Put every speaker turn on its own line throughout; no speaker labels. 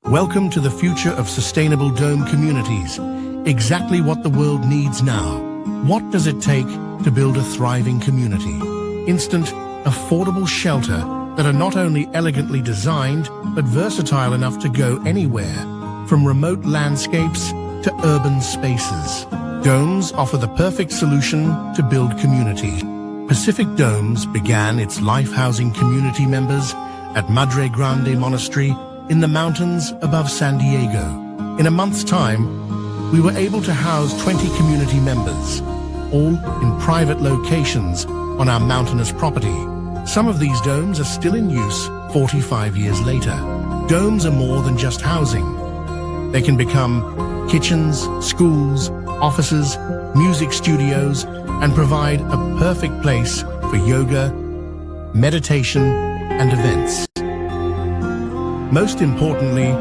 Welcome to the future of sustainable dome communities, exactly what the world needs now. What does it take to build a thriving community? Instant, affordable shelter that are not only elegantly designed, but versatile enough to go anywhere, from remote landscapes to urban spaces. Domes offer the perfect solution to build community. Pacific Domes began its life-housing community members at Madre Grande Monastery in the mountains above San Diego. In a month's time, we were able to house 20 community members, all in private locations on our mountainous property. Some of these domes are still in use 45 years later. Domes are more than just housing. They can become kitchens, schools, offices, music studios, and provide a perfect place for yoga, meditation, and events. Most importantly,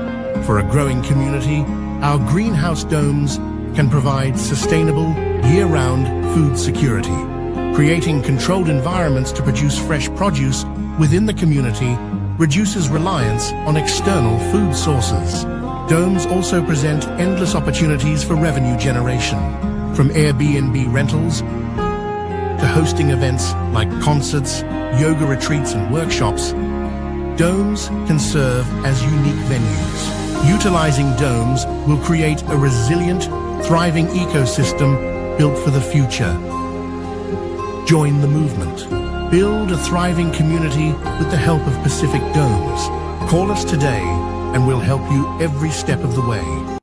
for a growing community, our greenhouse domes can provide sustainable, year-round food security. Creating controlled environments to produce fresh produce within the community reduces reliance on external food sources. Domes also present endless opportunities for revenue generation, from Airbnb rentals to hosting events like concerts, yoga retreats, and workshops. Domes can serve as unique venues. Utilizing domes will create a resilient, thriving ecosystem built for the future. Join the movement. Build a thriving community with the help of Pacific Domes. Call us today and we'll help you every step of the way.